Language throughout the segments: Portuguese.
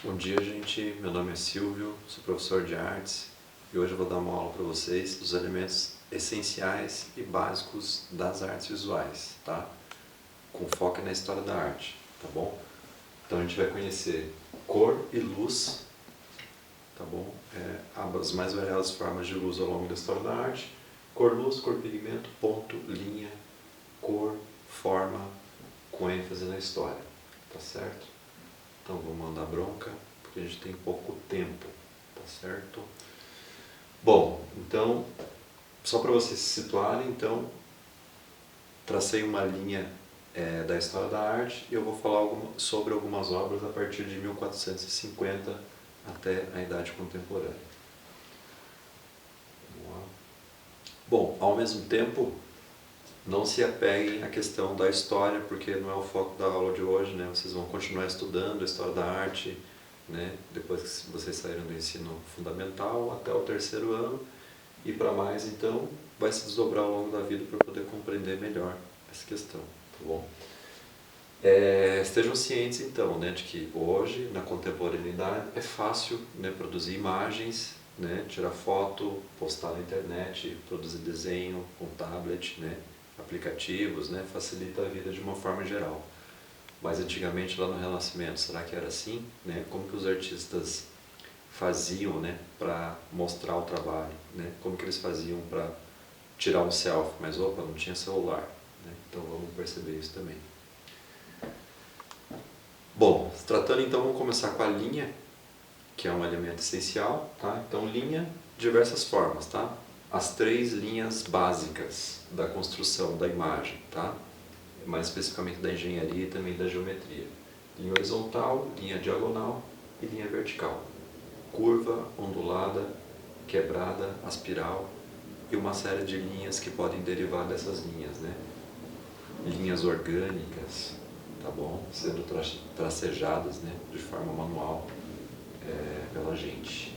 Bom dia, gente. Meu nome é Silvio, sou professor de artes e hoje eu vou dar uma aula para vocês dos elementos essenciais e básicos das artes visuais, tá? Com foco na história da arte, tá bom? Então a gente vai conhecer cor e luz, tá bom? As mais variadas formas de luz ao longo da história da arte: cor, luz, cor, pigmento, ponto, linha, cor, forma, com ênfase na história, tá certo? Então vamos mandar bronca, porque a gente tem pouco tempo, tá certo? Bom, então, só para vocês se situarem, então, tracei uma linha da história da arte e eu vou falar sobre algumas obras a partir de 1450 até a Idade Contemporânea. Vamos lá. Bom, ao mesmo tempo, não se apeguem à questão da história, porque não é o foco da aula de hoje, né? Vocês vão continuar estudando a história da arte, né? Depois que vocês saíram do ensino fundamental até o terceiro ano, e para mais, então, vai se desdobrar ao longo da vida para poder compreender melhor essa questão, tá bom? Estejam cientes, então, né, de que hoje, na contemporaneidade, é fácil, né, produzir imagens, né, tirar foto, postar na internet, produzir desenho com tablet, né, aplicativos, né, facilita a vida de uma forma geral. Mas antigamente, lá no Renascimento, será que era assim? Né? Como que os artistas faziam, né, para mostrar o trabalho? Né? Como que eles faziam para tirar um selfie? Mas opa, não tinha celular, né? Então vamos perceber isso também. Bom, se tratando então, vamos começar com a linha, que é um elemento essencial, tá? Então linha, diversas formas, tá? As três linhas básicas da construção da imagem, tá? Mais especificamente da engenharia e também da geometria. Linha horizontal, linha diagonal e linha vertical. Curva, ondulada, quebrada, aspiral e uma série de linhas que podem derivar dessas linhas, né? Linhas orgânicas, tá bom? Sendo tracejadas, né, de forma manual pela gente.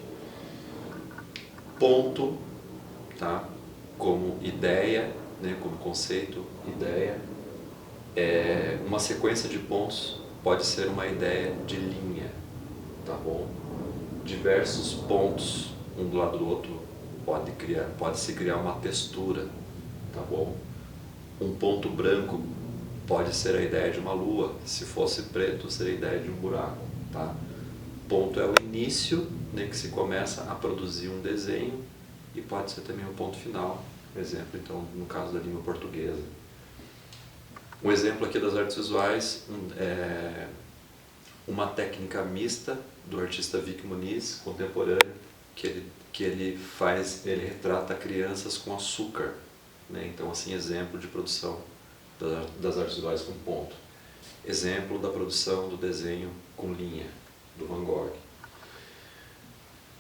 Ponto, tá? Como ideia, né, como conceito, ideia. Uma sequência de pontos pode ser uma ideia de linha, tá bom? Diversos pontos, um do lado do outro, pode-se criar uma textura, tá bom? Um ponto branco pode ser a ideia de uma lua, se fosse preto seria a ideia de um buraco, tá? Ponto é o início, né, que se começa a produzir um desenho e pode ser também o ponto final, por exemplo, então, no caso da língua portuguesa. Um exemplo aqui das artes visuais é uma técnica mista do artista Vic Muniz, contemporâneo, que ele retrata crianças com açúcar, né? Então, assim, exemplo de produção das artes visuais com ponto. Exemplo da produção do desenho com linha, do Van Gogh.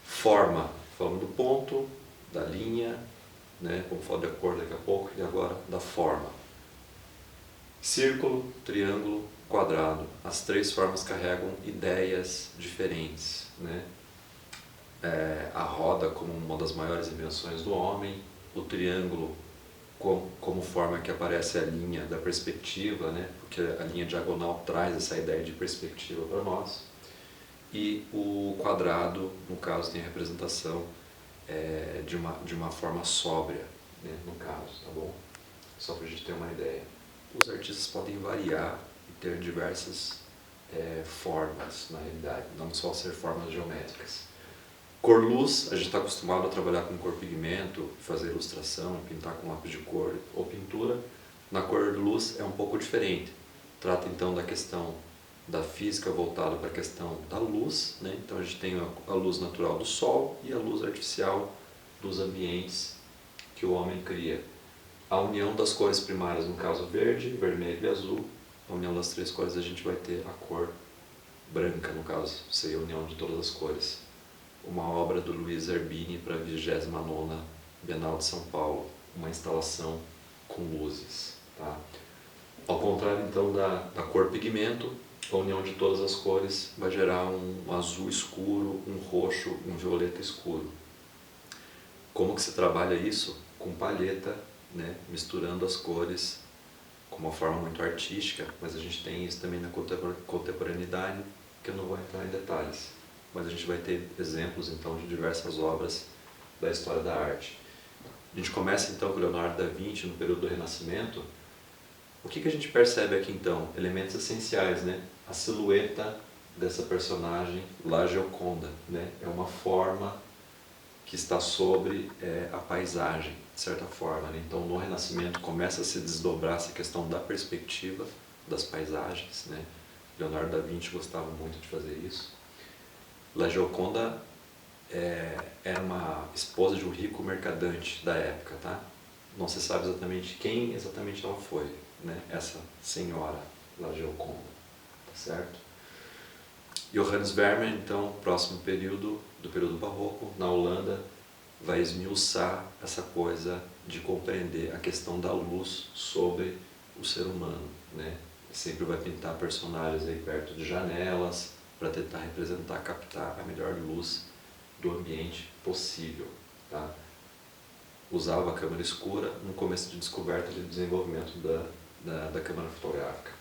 Forma, falando do ponto, da linha, né? Vamos falar da cor daqui a pouco, e agora da forma. Círculo, triângulo, quadrado. As três formas carregam ideias diferentes, né? A roda como uma das maiores invenções do homem, o triângulo como forma que aparece a linha da perspectiva, né? Porque a linha diagonal traz essa ideia de perspectiva para nós. E o quadrado, no caso, tem a representação de uma forma sóbria, né? No caso, tá bom? Só para a gente ter uma ideia. Os artistas podem variar e ter diversas formas, na realidade, não só ser formas geométricas. Cor-luz, a gente está acostumado a trabalhar com cor-pigmento, fazer ilustração, pintar com lápis de cor ou pintura. Na cor-luz é um pouco diferente. Trata então da questão da física voltada para a questão da luz, né? Então a gente tem a luz natural do sol e a luz artificial dos ambientes que o homem cria. A união das cores primárias, no caso verde, vermelho e azul, a união das três cores a gente vai ter a cor branca, no caso, seria a união de todas as cores. Uma obra do Luiz Zerbini para a 29ª Bienal de São Paulo, uma instalação com luzes. Tá? Ao contrário então da cor pigmento, a união de todas as cores vai gerar um azul escuro, um roxo, um violeta escuro. Como que se trabalha isso? Com palheta, né, misturando as cores com uma forma muito artística, mas a gente tem isso também na contemporaneidade, que eu não vou entrar em detalhes. mas a gente vai ter exemplos então de diversas obras da história da arte. A gente começa então com Leonardo da Vinci no período do Renascimento. O que a gente percebe aqui então? Elementos essenciais, né? A silhueta dessa personagem, La Gioconda, né? É uma forma que está sobre a paisagem, de certa forma, né? Então no Renascimento começa a se desdobrar essa questão da perspectiva das paisagens, né? Leonardo da Vinci gostava muito de fazer isso. La Gioconda era uma esposa de um rico mercadante da época, tá? Não se sabe exatamente quem exatamente ela foi, né? Essa senhora La Gioconda, tá certo? Johannes Vermeer, então, próximo período, do período barroco, na Holanda, vai esmiuçar essa coisa de compreender a questão da luz sobre o ser humano, né? Sempre vai pintar personagens aí perto de janelas para tentar representar, captar a melhor luz do ambiente possível, tá? Usava a câmera escura no começo de descoberta de desenvolvimento da câmera fotográfica.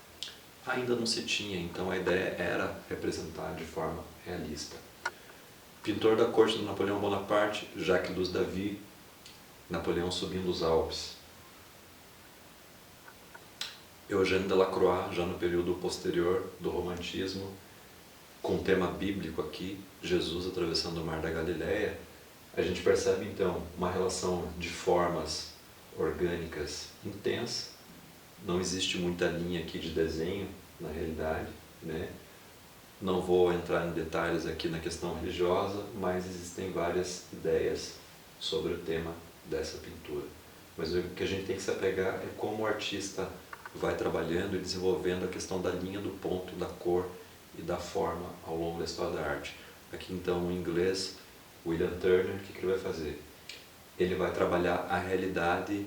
Ainda não se tinha, então a ideia era representar de forma realista. Pintor da corte do Napoleão Bonaparte, Jacques Louis David, Napoleão subindo os Alpes. Eugène Delacroix, já no período posterior do romantismo, com tema bíblico aqui, Jesus atravessando o Mar da Galileia. A gente percebe então uma relação de formas orgânicas intensa. Não existe muita linha aqui de desenho, na realidade, né? Não vou entrar em detalhes aqui na questão religiosa, mas existem várias ideias sobre o tema dessa pintura. Mas o que a gente tem que se apegar é como o artista vai trabalhando e desenvolvendo a questão da linha, do ponto, da cor e da forma ao longo da história da arte. Aqui então, em inglês, William Turner, o que ele vai fazer? Ele vai trabalhar a realidade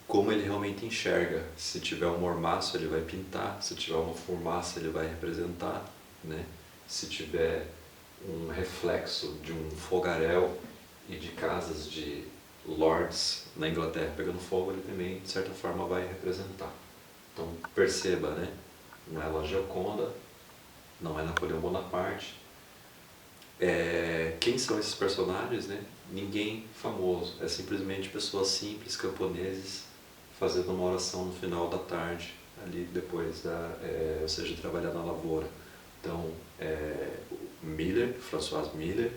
como ele realmente enxerga. Se tiver um mormaço, ele vai pintar. Se tiver uma fumaça, ele vai representar, né? Se tiver um reflexo de um fogaréu e de casas de lords na Inglaterra pegando fogo, ele também, de certa forma, vai representar. Então, perceba, né? Não é La Gioconda, não é Napoleão Bonaparte. Quem são esses personagens, né? Ninguém famoso, é simplesmente pessoas simples, camponeses, fazendo uma oração no final da tarde, ali depois ou seja, trabalhar na lavoura. Então, Miller, François Miller,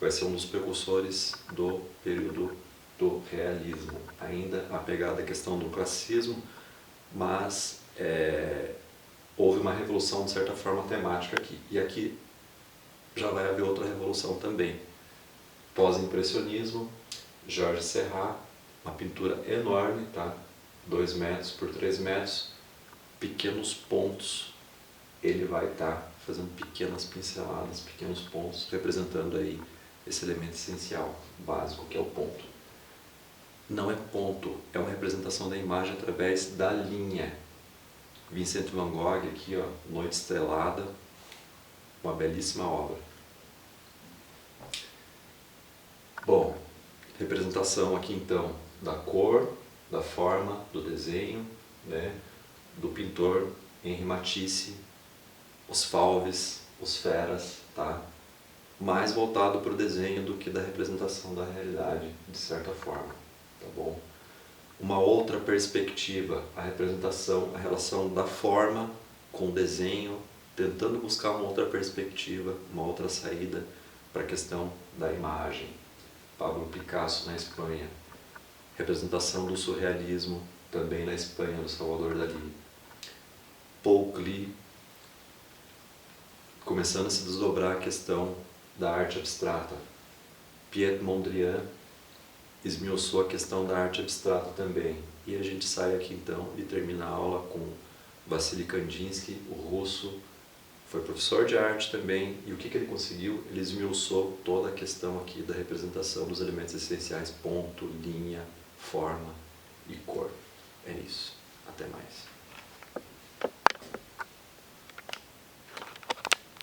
vai ser um dos precursores do período do realismo, ainda apegado à questão do classicismo, mas houve uma revolução de certa forma temática aqui, e aqui já vai haver outra revolução também. Pós-impressionismo, Georges Seurat, uma pintura enorme, tá? 2 metros por 3 metros, pequenos pontos, ele vai estar fazendo pequenas pinceladas, pequenos pontos, representando aí esse elemento essencial, básico, que é o ponto. Não é ponto, é uma representação da imagem através da linha. Vincent van Gogh, aqui, ó, Noite Estrelada, uma belíssima obra. Bom, representação aqui então da cor, da forma, do desenho, né, do pintor Henri Matisse, os Fauves, os Feras, tá? Mais voltado para o desenho do que da representação da realidade, de certa forma, tá bom? Uma outra perspectiva, a representação, a relação da forma com o desenho, tentando buscar uma outra perspectiva, uma outra saída para a questão da imagem. Pablo Picasso na Espanha, representação do surrealismo também na Espanha, do Salvador Dalí. Paul Klee, começando a se desdobrar a questão da arte abstrata. Piet Mondrian esmiuçou a questão da arte abstrata também. E a gente sai aqui então e termina a aula com Vassily Kandinsky, o russo, foi professor de arte também, e o que ele conseguiu? Ele esmiuçou toda a questão aqui da representação dos elementos essenciais, ponto, linha, forma e cor. É isso. Até mais.